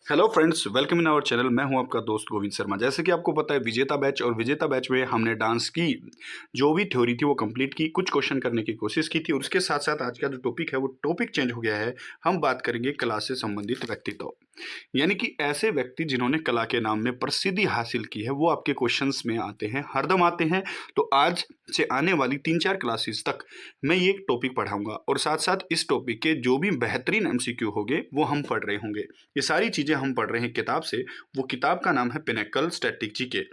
Hello friends, welcome in our channel. मैं हूं आपका दोस्त गोविंद शर्मा। जैसे कि आपको पता है विजेता बैच और विजेता बैच में हमने डांस की जो भी थ्योरी थी वो कंप्लीट की, कुछ क्वेश्चन करने की कोशिश की थी और उसके साथ साथ आज का जो टॉपिक है वो टॉपिक चेंज हो गया है। हम बात करेंगे कला से संबंधित व्यक्तित्व, यानी कि ऐसे व्यक्ति जिन्होंने कला के नाम में प्रसिद्धि हासिल की है, वो आपके क्वेश्चंस में आते हैं, हरदम आते हैं। तो आज से आने वाली 3-4 क्लासेस तक मैं ये एक टॉपिक पढ़ाऊंगा और साथ साथ इस टॉपिक के जो भी बेहतरीन एमसीक्यू होंगे वो हम पढ़ रहे होंगे। ये सारी चीजें हम पढ़ रहे हैं किताब से। वो किताब का नाम है पिनेकल स्ट्रेटेजी के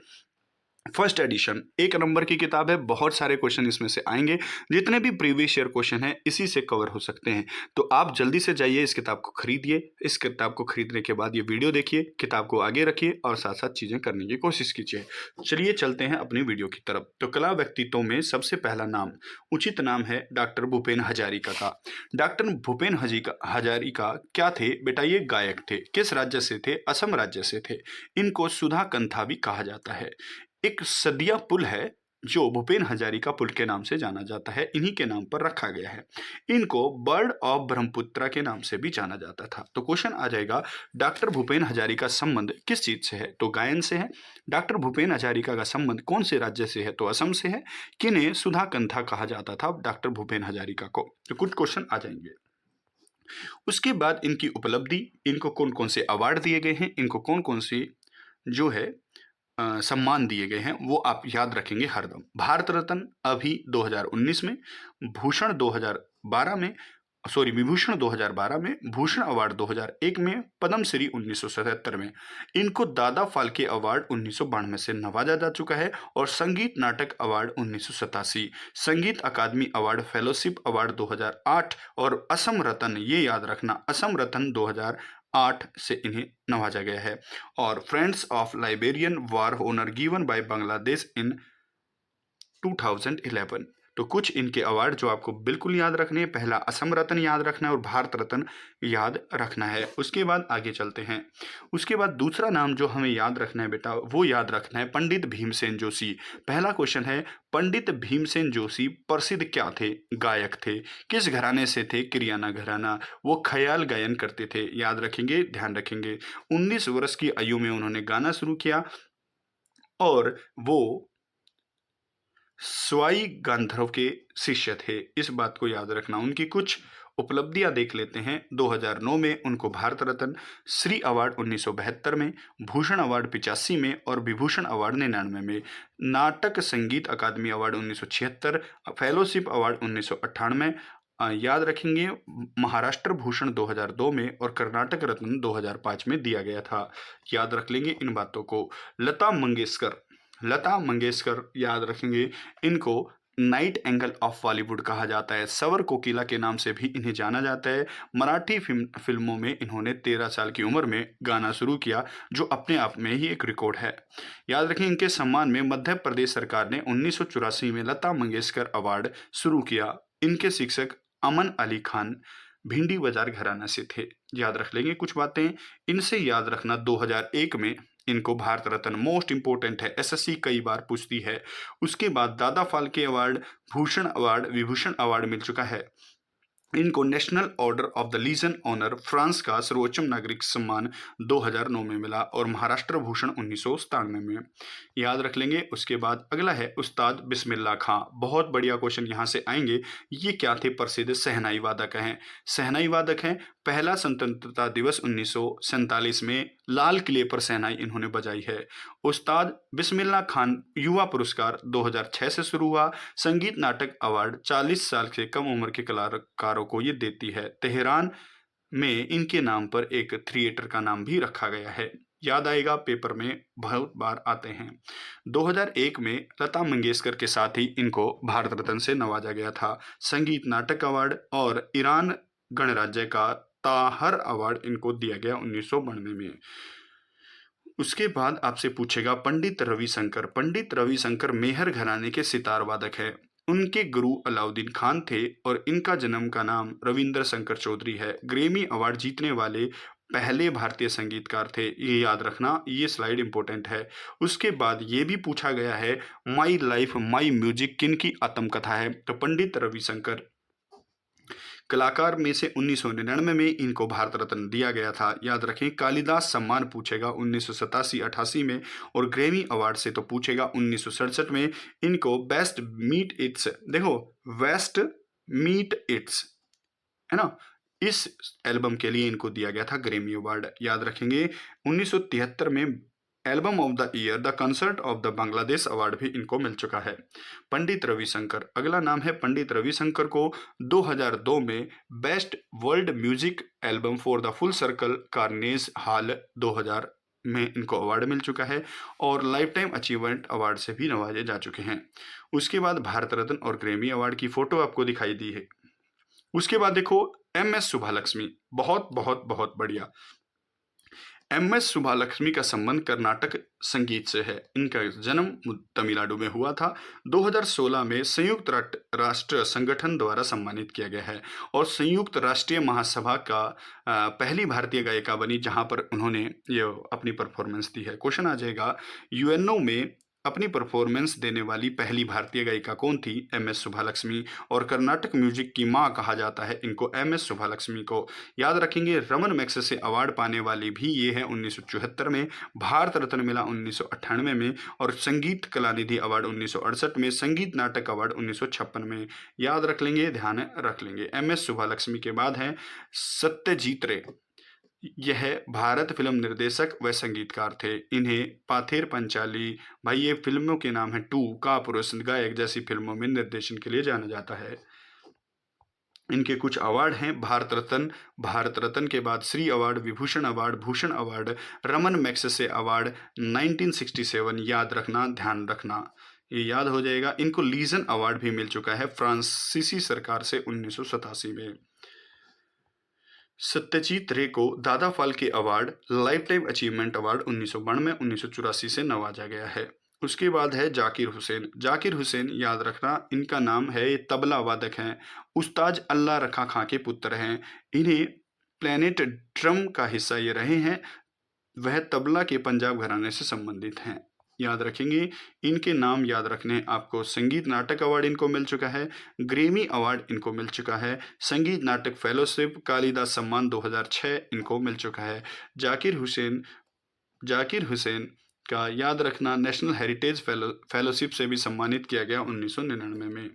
फर्स्ट एडिशन। एक नंबर की किताब है, बहुत सारे क्वेश्चन इसमें से आएंगे। जितने भी प्रीवियस ईयर क्वेश्चन हैं इसी से कवर हो सकते हैं। तो आप जल्दी से जाइए, इस किताब को खरीदिए। इस किताब को खरीदने के बाद ये वीडियो देखिए, किताब को आगे रखिए और साथ साथ चीजें करने की कोशिश कीजिए। चलिए चलते हैं अपनी वीडियो की तरफ। तो कला व्यक्तित्व में सबसे पहला नाम, उचित नाम है डॉक्टर भूपेन हजारिका का। डॉक्टर भूपेन हजारिका क्या थे बेटा? ये गायक थे। किस राज्य से थे? असम राज्य से थे। इनको सुधा कंथा भी कहा जाता है। एक सदिया पुल है जो भूपेन हजारिका पुल के नाम से जाना जाता है, इन्हीं के नाम पर रखा गया है। इनको बर्ड ऑफ ब्रह्मपुत्रा के नाम से भी जाना जाता था। तो क्वेश्चन आ जाएगा, डॉक्टर भूपेन हजारिका संबंध किस चीज से है? तो गायन से है। डॉक्टर भूपेन हजारिका का संबंध कौन से राज्य से है? तो असम से है। किन्हें सुधा कंथा कहा जाता था डॉक्टर भूपेन हजारिका को? तो कुछ क्वेश्चन आ जाएंगे। उसके बाद इनकी उपलब्धि, इनको कौन कौन से अवार्ड दिए गए हैं, इनको कौन कौन से जो है सम्मान दिए गए हैं, वो आप याद रखेंगे हरदम। भारत रत्न अभी 2019 में, भूषण 2012 में, सॉरी विभूषण 2012 में, भूषण अवार्ड 2001 में, पद्मश्री 1977 में। इनको दादा फाल्के अवार्ड 1992 से नवाजा जा चुका है और संगीत नाटक अवार्ड 1987, संगीत अकादमी अवार्ड, फेलोशिप अवार्ड 2008 और असम रत्न, ये याद रखना, असम रत्न 2008 से इन्हें नवाजा गया है। और friends of Liberian war honour given by Bangladesh in 2011। तो कुछ इनके अवार्ड जो आपको बिल्कुल याद रखने हैं, पहला असम रत्न याद रखना है और भारत रत्न याद रखना है। उसके बाद आगे चलते हैं। उसके बाद दूसरा नाम जो हमें याद रखना है बेटा, वो याद रखना है पंडित भीमसेन जोशी। पहला क्वेश्चन है, पंडित भीमसेन जोशी प्रसिद्ध क्या थे? गायक थे। किस घराने से थे? किरियाना घराना। वो ख्याल गायन करते थे, याद रखेंगे, ध्यान रखेंगे। 19 वर्ष की आयु में उन्होंने गाना शुरू किया और वो स्वाई गांधर्व के शिष्य थे, इस बात को याद रखना। उनकी कुछ उपलब्धियां देख लेते हैं। 2009 में उनको भारत रत्न, श्री अवार्ड 1972 में, भूषण अवार्ड 85 में और विभूषण अवार्ड 99 में, नाटक संगीत अकादमी अवार्ड 1976, फेलोशिप अवार्ड 1998, याद रखेंगे, महाराष्ट्र भूषण 2002 में और कर्नाटक रत्न 2005 में दिया गया था। याद रख लेंगे इन बातों को। लता मंगेशकर याद रखेंगे, इनको नाइट एंगल ऑफ बॉलीवुड कहा जाता है। सवर कोकिला के नाम से भी इन्हें जाना जाता है। मराठी फिल्मों में इन्होंने 13 साल की उम्र में गाना शुरू किया, जो अपने आप में ही एक रिकॉर्ड है। याद रखें, इनके सम्मान में मध्य प्रदेश सरकार ने 1984 में लता मंगेशकर अवार्ड शुरू किया। इनके शिक्षक अमन अली खान भिंडी बाजार घराना से थे। याद रख लेंगे कुछ बातें इनसे। याद रखना, 2001 में इनको भारत रत्न, मोस्ट इंपोर्टेंट है, एसएससी कई बार पूछती है। उसके बाद Dada Phalke award, Bhushan award, Vibhushan award मिल चुका है। इनको national order of the legion honour, France का सर्वोच्च नागरिक सम्मान 2009 में मिला और महाराष्ट्र भूषण 1997 में। याद रख लेंगे। उसके बाद अगला है उस्ताद बिस्मिल्लाह खां। बहुत बढ़िया क्वेश्चन यहाँ से आएंगे। ये क्या थे? प्रसिद्ध शहनाई वादक हैं। शहनाई वादक हैं। पहला स्वतंत्रता दिवस 1947 में लाल किले पर शहनाई इन्होंने बजाई है। उस्ताद बिस्मिल्लाह खान युवा पुरस्कार 2006 से शुरू हुआ। संगीत नाटक अवार्ड 40 साल से कम उम्र के कलाकारों को ये देती है। तेहरान में इनके नाम पर एक थिएटर का नाम भी रखा गया है। याद आएगा, पेपर में बहुत बार आते हैं। 2001 में लता मंगेशकर के साथ ही इनको भारत रत्न से नवाजा गया था। संगीत नाटक अवार्ड और ईरान गणराज्य का ताहर अवार्ड इनको दिया गया 1992 में। उसके बाद आपसे पूछेगा पंडित रविशंकर। पंडित रविशंकर मेहर घराने के सितार वादक है। उनके गुरु अलाउद्दीन खान थे और इनका जन्म का नाम रविंद्र शंकर चौधरी है। ग्रैमी अवार्ड जीतने वाले पहले भारतीय संगीतकार थे, ये याद रखना, ये स्लाइड इंपॉर्टेंट है। उसके बाद ये भी पूछा गया है, माई लाइफ माई म्यूजिक किन की आत्मकथा है? तो पंडित रविशंकर कलाकार में से 1999 में इनको भारत रत्न दिया गया था, याद रखें। कालिदास सम्मान पूछेगा 1987-88 में, और ग्रैमी अवार्ड से तो पूछेगा 1967 में। इनको बेस्ट मीट इट्स, देखो वेस्ट मीट इट्स, है ना, इस एल्बम के लिए इनको दिया गया था ग्रैमी अवार्ड, याद रखेंगे। 1973 में album of the year the concert of the Bangladesh award भी इनको मिल चुका है। पंडित रविशंकर, अगला नाम है पंडित रविशंकर को 2002 में best world music album for the full circle carnage hall 2000 में इनको अवार्ड मिल चुका है, और लाइफ टाइम अचीवमेंट अवार्ड से भी नवाजे जा चुके हैं। उसके बाद भारत रत्न और ग्रैमी अवार्ड की फोटो आपको दिखाई दी है। उसके बाद देखो एम.एस. सुभालक्ष्मी, बहुत बहुत बहुत बढ़िया। एम.एस. सुभालक्ष्मी का संबंध कर्नाटक संगीत से है। इनका जन्म तमिलनाडु में हुआ था। 2016 में संयुक्त राष्ट्र संगठन द्वारा सम्मानित किया गया है, और संयुक्त राष्ट्रीय महासभा का पहली भारतीय गायिका बनी जहां पर उन्होंने ये अपनी परफॉर्मेंस दी है। क्वेश्चन आ जाएगा, यूएनओ में अपनी परफॉर्मेंस देने वाली पहली भारतीय गायिका कौन थी? एम.एस. सुभालक्ष्मी, और कर्नाटक म्यूजिक की मां कहा जाता है इनको, एम.एस. सुभालक्ष्मी को, याद रखेंगे। रमन मैग्सेसे अवार्ड पाने वाली भी ये है 1974 में, भारत रत्न मिला 1998 में, और संगीत कलानिधि अवार्ड 1968 में, संगीत नाटक अवार्ड 1956 में, याद रख लेंगे, ध्यान रख लेंगे। एम.एस. सुभालक्ष्मी के बाद है सत्यजीत रे, यह भारत फिल्म निर्देशक व संगीतकार थे। इन्हें पाथेर पंचाली, भाई ये फिल्मों के नाम है, टू, का पुरुष, गायक जैसी फिल्मों में निर्देशन के लिए जाना जाता है। इनके कुछ अवार्ड हैं, भारत रत्न, भारत रत्न के बाद Shri award, Vibhushan award, Bhushan award, Raman Magsaysay award 1967, याद रखना, ध्यान रखना, ये याद हो जाएगा। इनको लीजन अवार्ड भी मिल चुका है फ्रांसीसी सरकार से 1987 में। सत्यजीत रे को दादा Phalke award, life time achievement award 1992 1984 से नवाजा गया है। उसके बाद है जाकिर हुसैन। जाकिर हुसैन, याद रखना, इनका नाम है, ये तबला वादक हैं, उस्ताद अल्लाह रखा खां के पुत्र हैं। इन्हें प्लेनेट ड्रम का हिस्सा ये रहे हैं। वह तबला के पंजाब घराने से संबंधित हैं, याद रखेंगे। इनके नाम याद रखने आपको। संगीत नाटक अवार्ड इनको मिल चुका है, ग्रैमी अवार्ड इनको मिल चुका है, संगीत नाटक फेलोशिप, कालिदास सम्मान 2006 इनको मिल चुका है। जाकिर हुसैन का याद रखना, नेशनल हेरिटेज फेलोशिप से भी सम्मानित किया गया 1999 में।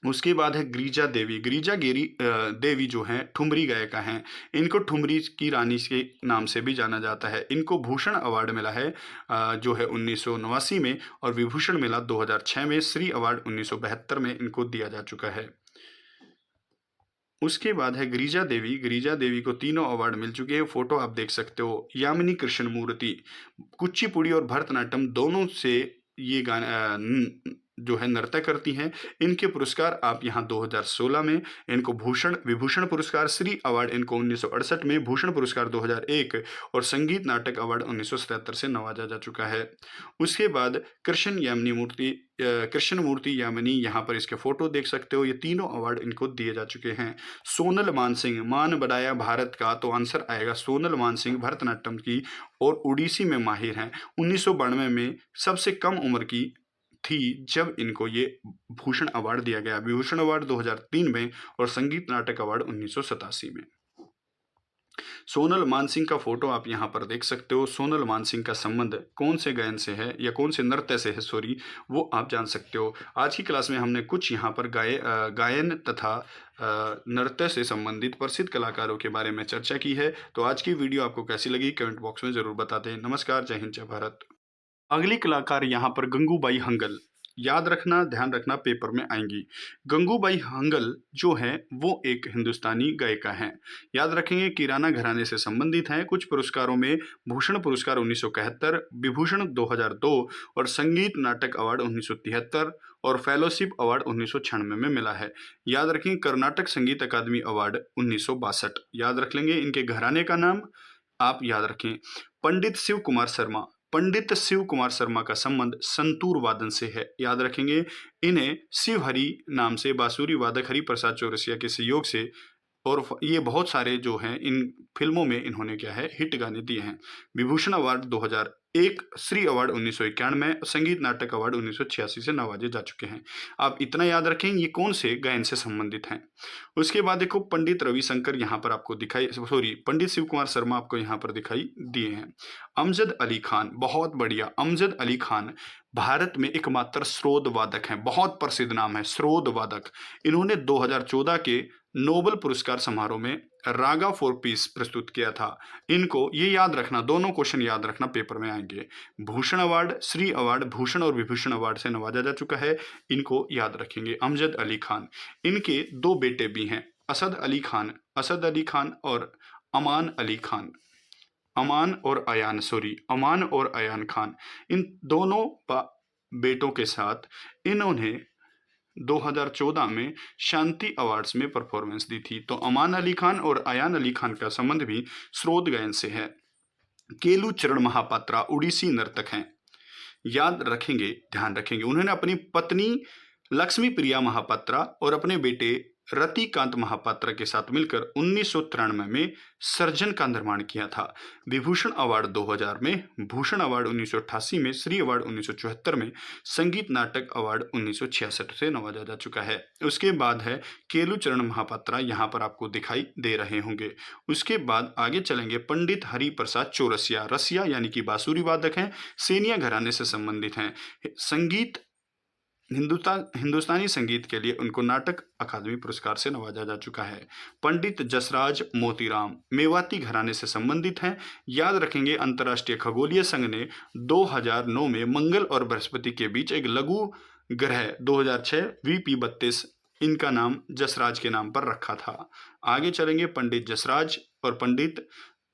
उसके बाद है गिरिजा देवी। गिरिजा देवी जो हैं ठुमरी गायिका हैं। इनको ठुमरी की रानी के नाम से भी जाना जाता है। इनको भूषण अवार्ड मिला है जो है 1989 में, और विभूषण मिला 2006 में। श्री अवार्ड 1972 में इनको दिया जा चुका है। उसके बाद है गिरिजा देवी। गिरिजा देवी को तीनों अवार्ड मिल चुके हैं, फोटो आप देख सकते हो। यामिनी कृष्णमूर्ति, कुचिपुड़ी और भरतनाट्यम दोनों से ये गाना जो है नृत्य करती हैं। इनके पुरस्कार आप यहाँ 2016 में इनको भूषण विभूषण पुरस्कार, श्री अवार्ड इनको 1968 में, भूषण पुरस्कार 2001, और संगीत नाटक अवार्ड 1977 से नवाजा जा चुका है। उसके बाद कृष्ण मूर्ति यामिनी, यहाँ पर इसके फोटो देख सकते हो। ये तीनों अवार्ड इनको दिए जा चुके हैं। सोनल मानसिंह, मान बढ़ाया भारत का, तो आंसर आएगा सोनल मानसिंह, भरतनाट्यम की और उड़ीसी में माहिर हैं। 1992 में सबसे कम उम्र की थी जब इनको ये भूषण अवार्ड दिया गया। विभूषण अवार्ड 2003 में, और संगीत नाटक अवार्ड 1987 में। सोनल मानसिंह का फोटो आप यहाँ पर देख सकते हो। सोनल मानसिंह का संबंध कौन से गायन से है, या कौन से नृत्य से है, सॉरी, वो आप जान सकते हो। आज की क्लास में हमने कुछ यहाँ पर गायन तथा नृत्य से संबंधित प्रसिद्ध कलाकारों के बारे में चर्चा की है। तो आज की वीडियो आपको कैसी लगी कमेंट बॉक्स में जरूर बता दें। नमस्कार, जय हिंद, जय भारत। अगली कलाकार यहाँ पर गंगूबाई हंगल, याद रखना, ध्यान रखना, पेपर में आएंगी। गंगूबाई हंगल जो है वो एक हिंदुस्तानी गायिका हैं। याद रखेंगे, किराना घराने से संबंधित हैं। कुछ पुरस्कारों में भूषण पुरस्कार 1971, विभूषण 2002, और संगीत नाटक अवार्ड 1973, और फेलोशिप अवार्ड 1996 में मिला है। याद रखेंगे, कर्नाटक संगीत अकादमी अवार्ड 1962, याद रख लेंगे। इनके घराने का नाम आप याद रखें, पंडित शिव कुमार शर्मा। पंडित शिव कुमार शर्मा का संबंध संतूर वादन से है, याद रखेंगे। इन्हें शिव हरि नाम से बांसुरी वादक हरि प्रसाद चौरसिया के सहयोग से, और ये बहुत सारे जो हैं इन फिल्मों में इन्होंने क्या है हिट गाने दिए हैं। विभूषण अवार्ड एक श्री अवार्ड 1991, संगीत नाटक अवार्ड 1986 से नवाजे जा चुके हैं। आप इतना याद रखें ये कौन से गायन से संबंधित हैं। उसके बाद देखो पंडित रविशंकर यहाँ पर आपको दिखाई, सॉरी पंडित शिव कुमार शर्मा आपको यहाँ पर दिखाई दिए हैं। अमजद अली खान, बहुत बढ़िया, अमजद अली खान भारत में एकमात्र श्रोद वादक हैं, बहुत प्रसिद्ध नाम है श्रोद वादक। इन्होंने 2014 के नोबेल पुरस्कार समारोह में रागा फॉर पीस प्रस्तुत किया था। इनको ये याद रखना, दोनों क्वेश्चन याद रखना पेपर में आएंगे। भूषण अवार्ड, श्री अवार्ड, भूषण और विभूषण अवार्ड से नवाजा जा चुका है, इनको याद रखेंगे। अमजद अली खान, इनके दो बेटे भी हैं, असद अली खान, असद अली खान और अमान अली खान, अमान और अयान, सॉरी अमान और अयान खान। इन दोनों बेटों के साथ इन्होंने 2014 में शांति अवार्ड्स में परफॉर्मेंस दी थी। तो अमान अली खान और अयान अली खान का संबंध भी स्रोत गायन से है। केलू चरण महापात्रा उड़ीसी नर्तक हैं, याद रखेंगे, ध्यान रखेंगे। उन्होंने अपनी पत्नी लक्ष्मी प्रिया महापात्रा और अपने बेटे रतिकांत महापात्रा के साथ मिलकर 1993 में सर्जन का निर्माण किया था। विभूषण अवार्ड 2000 में, भूषण अवार्ड 1988 में, श्री अवार्ड 1974 में, संगीत नाटक अवार्ड 1966 से नवाजा जा चुका है। उसके बाद है केलू चरण महापात्रा, यहाँ पर आपको दिखाई दे रहे होंगे। उसके बाद आगे चलेंगे पंडित हरि प्रसाद चौरसिया, रसिया यानी कि बांसुरी वादक हैं, सेनिया घराने से संबंधित हैं। संगीत हिंदुस्तानी संगीत के लिए उनको नाटक अकादमी पुरस्कार से नवाजा जा चुका है। पंडित जसराज मोतीराम मेवाती घराने से संबंधित हैं, याद रखेंगे। अंतर्राष्ट्रीय खगोलीय संघ ने 2009 में मंगल और बृहस्पति के बीच एक लघु ग्रह 2006 VP32 इनका नाम जसराज के नाम पर रखा था। आगे चलेंगे पंडित जसराज, और पंडित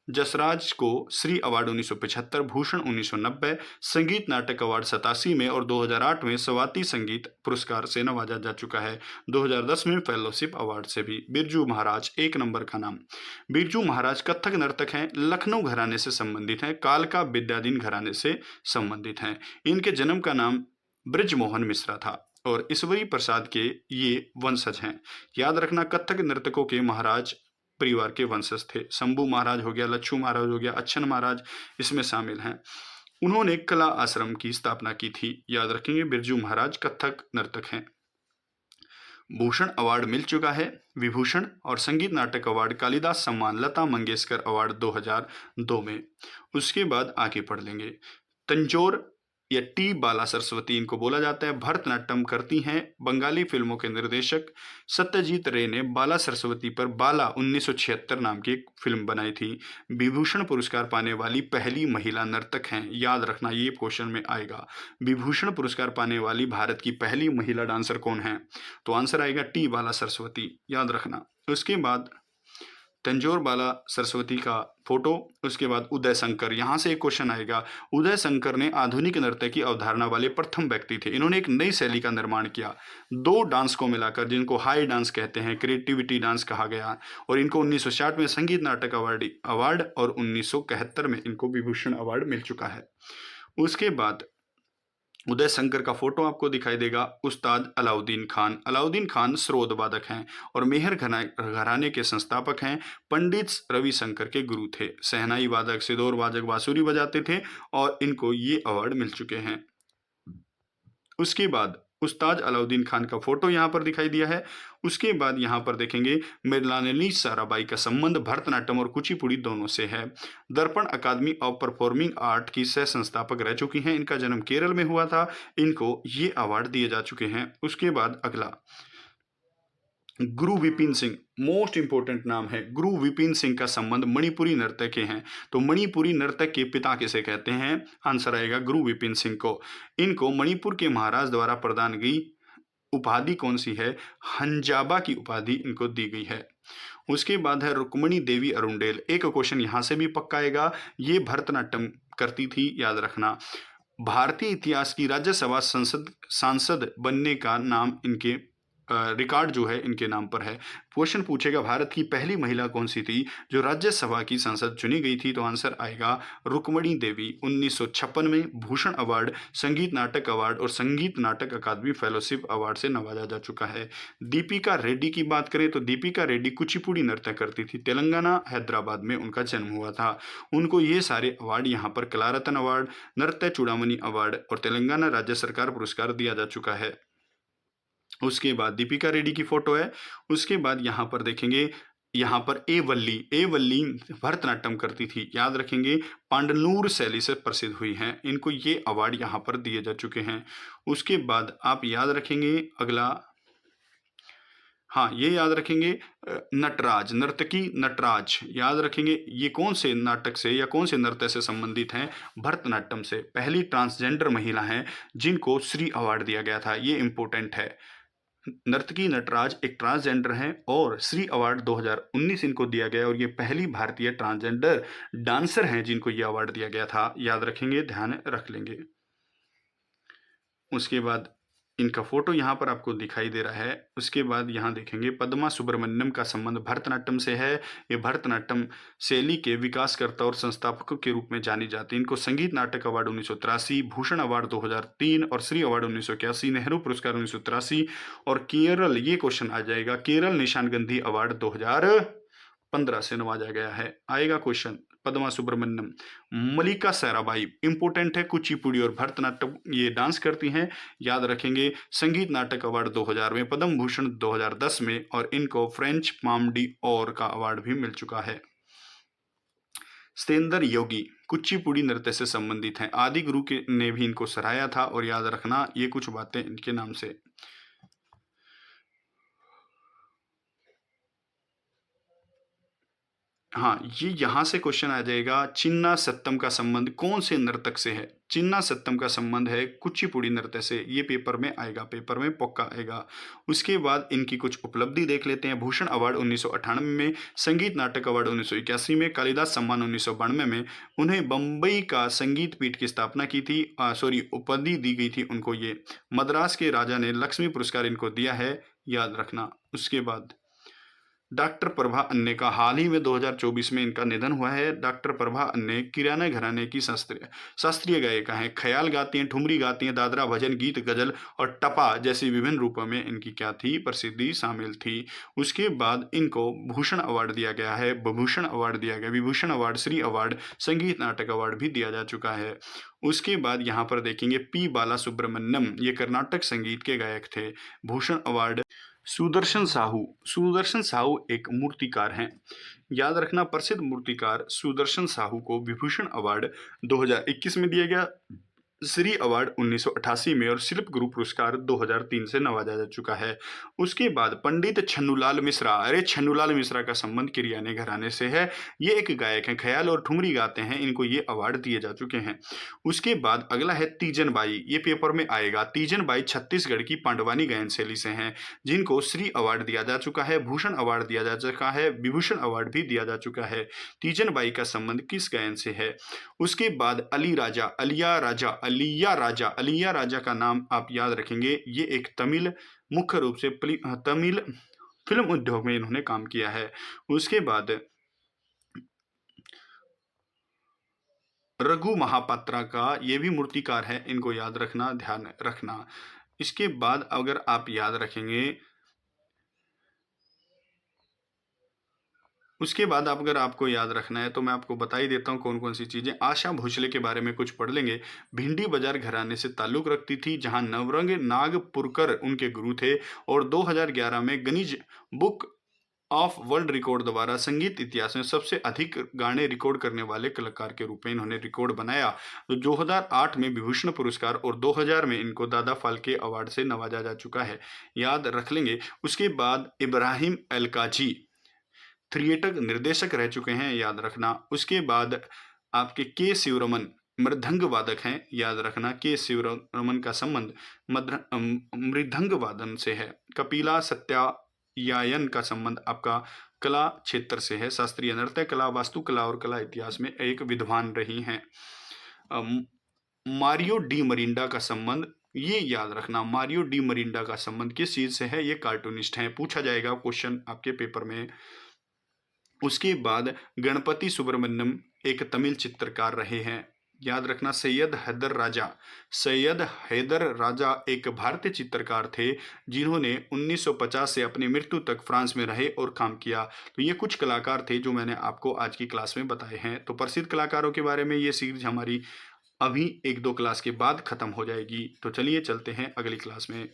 जसराज को श्री अवार्ड 1975, भूषण 1990, संगीत नाटक अवार्ड 87 में और 2008 में स्वाति संगीत पुरस्कार से नवाजा जा चुका है। 2010 में फेलोशिप अवार्ड से भी। बिरजू महाराज, एक नंबर का नाम। बिरजू महाराज कथक नर्तक हैं, लखनऊ घराने से संबंधित हैं, कालका विद्याधीन घराने से संबंधित हैं। इनके जन्म का नाम ब्रिजमोहन मिश्रा था और ईश्वरी प्रसाद के ये वंशज हैं। याद रखना कथक नर्तकों के महाराज परिवार के वंशज थे। शंभू महाराज हो गया, लच्छू महाराज हो गया, अच्छन महाराज इसमें शामिल हैं। उन्होंने कला आश्रम की स्थापना की थी। याद रखेंगे बिरजू महाराज कथक नर्तक हैं। भूषण अवार्ड मिल चुका है, विभूषण और संगीत नाटक अवार्ड कालिदास सम्मान लता मंगेशकर अवार्ड 2002 में। उसके बाद आगे पढ़ लेंगे। तंजौर या टी बाला सरस्वती इनको बोला जाता है, भरतनाट्यम करती हैं। बंगाली फिल्मों के निर्देशक सत्यजीत रे ने बाला सरस्वती पर बाला 1976 नाम की एक फिल्म बनाई थी। विभूषण पुरस्कार पाने वाली पहली महिला नर्तक हैं, याद रखना ये क्वेश्चन में आएगा। विभूषण पुरस्कार पाने वाली भारत की पहली महिला डांसर कौन है? तो आंसर आएगा टी बाला सरस्वती, याद रखना। उसके बाद तंजौर बाला सरस्वती का फोटो। उसके बाद उदय शंकर, यहाँ से एक क्वेश्चन आएगा। उदय शंकर ने आधुनिक नृत्य की अवधारणा वाले प्रथम व्यक्ति थे। इन्होंने एक नई शैली का निर्माण किया, दो डांस को मिलाकर, जिनको हाई डांस कहते हैं, क्रिएटिविटी डांस कहा गया। और इनको 1960 में संगीत नाटक अवार्ड और 1971 में इनको विभूषण अवार्ड मिल चुका है। उसके बाद उदय शंकर का फोटो आपको दिखाई देगा। उस्ताद अलाउद्दीन खान, अलाउद्दीन खान स्रोत वादक हैं और मेहर घराने के संस्थापक हैं। पंडित रविशंकर के गुरु थे, शहनाई वादक, सिदोर वादक, बांसुरी बजाते थे और इनको ये अवार्ड मिल चुके हैं। उसके बाद उस्ताद अलाउद्दीन खान का फोटो यहाँ पर दिखाई दिया है। उसके बाद यहाँ पर देखेंगे मृणालिनी साराभाई का संबंध भरतनाट्यम और कुचिपुड़ी दोनों से है। दर्पण अकादमी ऑफ परफॉर्मिंग आर्ट की सह संस्थापक रह चुकी हैं। इनका जन्म केरल में हुआ था, इनको ये अवार्ड दिए जा चुके हैं। उसके बाद अगला गुरु विपिन सिंह, मोस्ट इंपोर्टेंट नाम है। गुरु विपिन सिंह का संबंध मणिपुरी नृत्य के हैं। तो मणिपुरी नृत्य के पिता किसे कहते हैं? आंसर आएगा गुरु विपिन सिंह को। इनको मणिपुर के महाराज द्वारा प्रदान की उपाधि कौन सी है? हंजाबा की उपाधि इनको दी गई है। उसके बाद है रुक्मणी देवी अरुंडेल, एक क्वेश्चन यहाँ से भी पक्का आएगा। ये भरतनाट्यम करती थी, याद रखना। भारतीय इतिहास की राज्यसभा सांसद बनने का नाम इनके रिकॉर्ड जो है इनके नाम पर है। क्वेश्चन पूछेगा भारत की पहली महिला कौन सी थी जो राज्यसभा की सांसद चुनी गई थी, तो आंसर आएगा रुक्मणी देवी। 1956 में भूषण अवार्ड, संगीत नाटक अवार्ड और संगीत नाटक अकादमी फेलोशिप अवार्ड से नवाजा जा चुका है। दीपिका रेड्डी की बात करें तो दीपिका रेड्डी कुचिपुड़ी नृत्य करती थी, तेलंगाना हैदराबाद में उनका जन्म हुआ था। उनको ये सारे अवार्ड यहाँ पर कला रत्न अवार्ड, नृत्य चूड़ामणि अवार्ड और तेलंगाना राज्य सरकार पुरस्कार दिया जा चुका है। उसके बाद दीपिका रेड्डी की फोटो है। उसके बाद यहाँ पर देखेंगे, यहाँ पर ए वल्ली भरतनाट्यम करती थी, याद रखेंगे, पांडलूर शैली से प्रसिद्ध हुई हैं, इनको ये अवार्ड यहाँ पर दिए जा चुके हैं। उसके बाद आप याद रखेंगे अगला, हाँ ये याद रखेंगे, नटराज, नर्तकी नटराज याद रखेंगे, ये कौन से नाटक से या कौन से नृत्य से संबंधित हैं, भरतनाट्यम से। पहली ट्रांसजेंडर महिला हैं जिनको श्री अवार्ड दिया गया था, ये इंपॉर्टेंट है। नर्तकी नटराज एक ट्रांसजेंडर हैं और श्री अवार्ड 2019 इनको दिया गया और ये पहली भारतीय ट्रांसजेंडर डांसर हैं जिनको ये अवार्ड दिया गया था, याद रखेंगे, ध्यान रख लेंगे। उसके बाद इनका फोटो यहाँ पर आपको दिखाई दे रहा है। उसके बाद यहाँ देखेंगे पद्मा सुब्रमण्यम का संबंध भरतनाट्यम से है। ये भरतनाट्यम शैली के विकासकर्ता और संस्थापकों के रूप में जानी जाती है। इनको संगीत नाटक अवार्ड 1983, भूषण अवार्ड 2003 और श्री अवार्ड 1981, नेहरू पुरस्कार 1983 और केरल, ये क्वेश्चन आ जाएगा, केरल निशान गांधी अवार्ड 2015 से नवाजा गया है। आएगा क्वेश्चन पद्मा सुब्रमण्यम। मलिका साराभाई इंपोर्टेंट है, कुचिपुड़ी और भरतनाट्यम ये डांस करती हैं, याद रखेंगे। संगीत नाटक अवार्ड 2000 में, पद्म भूषण 2010 में और इनको फ्रेंच पाम डी और का अवार्ड भी मिल चुका है। सतेंद्र योगी कुचिपुड़ी नृत्य से संबंधित हैं, आदि गुरु के ने भी इनको सराहा था और याद रखना ये कुछ बातें इनके नाम से। हाँ, ये यहाँ से क्वेश्चन आ जाएगा, चिन्ना सत्तम का संबंध कौन से नर्तक से है। चिन्ना सत्तम का संबंध है कुचिपुड़ी नृत्य से, ये पेपर में आएगा, पेपर में पक्का आएगा। उसके बाद इनकी कुछ उपलब्धि देख लेते हैं। भूषण अवार्ड 1998 में, संगीत नाटक अवार्ड 1981 में, कालिदास सम्मान 1992 में। उन्हें बम्बई का संगीत पीठ की स्थापना की थी, उपाधि दी गई थी उनको ये। मद्रास के राजा ने लक्ष्मी पुरस्कार इनको दिया है, याद रखना। उसके बाद डॉक्टर प्रभा अन्ने का हाल ही में 2024 में इनका निधन हुआ है। डॉक्टर प्रभा अन्ने किराना घराने की शास्त्रीय गायिका हैं, ख्याल गाती हैं, ठुमरी गाती हैं, दादरा भजन, गीत, गजल और टपा जैसी विभिन्न रूपों में इनकी क्या थी, प्रसिद्धि शामिल थी। उसके बाद इनको भूषण अवार्ड दिया गया है, विभूषण अवार्ड दिया गया, विभूषण अवार्ड, श्री अवार्ड, संगीत नाटक अवार्ड भी दिया जा चुका है। उसके बाद यहाँ पर देखेंगे पी बाला सुब्रमण्यम, ये कर्नाटक संगीत के गायक थे। भूषण अवार्ड सुदर्शन साहू एक मूर्तिकार हैं, याद रखना। प्रसिद्ध मूर्तिकार सुदर्शन साहू को विभूषण अवार्ड 2021 में दिया गया, श्री अवार्ड 1988 में और शिल्प गुरु पुरस्कार 2003 से नवाजा जा चुका है। उसके बाद पंडित छन्नूलाल मिश्रा, अरे छन्नूलाल मिश्रा का संबंध किरियाने घराने से है, ये एक गायक हैं, ख्याल और ठुमरी गाते हैं, इनको ये अवार्ड दिए जा चुके हैं। उसके बाद अगला है तीजन बाई, ये पेपर में आएगा। तीजन बाई छत्तीसगढ़ की पांडवानी गायन शैली से हैं, जिनको श्री अवार्ड दिया जा चुका है, भूषण अवार्ड दिया जा चुका है, विभूषण अवार्ड भी दिया जा चुका है। तीजन बाई का संबंध किस गायन से है। उसके बाद अलिया राजा का नाम आप याद रखेंगे, ये एक तमिल, मुख्य रूप से तमिल फिल्म उद्योग में इन्होंने काम किया है। उसके बाद रघु महापात्रा का, ये भी मूर्तिकार है, इनको याद रखना, ध्यान रखना। इसके बाद अगर आप याद रखेंगे, उसके बाद अगर आपको याद रखना है तो मैं आपको बता ही देता हूँ कौन कौन सी चीज़ें। आशा भोसले के बारे में कुछ पढ़ लेंगे। भिंडी बाजार घराने से ताल्लुक़ रखती थी, जहाँ नवरंग नागपुरकर उनके गुरु थे और 2011 में Guinness book of world record द्वारा संगीत इतिहास में सबसे अधिक गाने रिकॉर्ड करने वाले कलाकार के रूप में इन्होंने रिकॉर्ड बनाया। तो 2008 में विभूषण पुरस्कार और 2000 में इनको दादा फाल्के अवार्ड से नवाजा जा चुका है, याद रख लेंगे। उसके बाद इब्राहिम एलकाजी थिएटर निर्देशक रह चुके हैं, याद रखना। उसके बाद आपके के शिवरमन मृदंग वादक हैं, याद रखना। के शिवरमन का संबंध मृदंग वादन से है। कपिला सत्यायन का संबंध आपका कला क्षेत्र से है, शास्त्रीय नृत्य कला, वास्तुकला और कला इतिहास में एक विद्वान रही हैं। मारियो डी मरिंडा का संबंध ये याद रखना, मारियो डी मरिंडा का संबंध किस चीज से है? ये कार्टूनिस्ट हैं, पूछा जाएगा क्वेश्चन आपके पेपर में। उसके बाद गणपति सुब्रमण्यम एक तमिल चित्रकार रहे हैं, याद रखना। सैयद हैदर राजा एक भारतीय चित्रकार थे जिन्होंने 1950 से अपनी मृत्यु तक फ्रांस में रहे और काम किया। तो ये कुछ कलाकार थे जो मैंने आपको आज की क्लास में बताए हैं। तो प्रसिद्ध कलाकारों के बारे में ये सीरीज हमारी अभी 1-2 क्लास के बाद खत्म हो जाएगी। तो चलिए चलते हैं अगली क्लास में।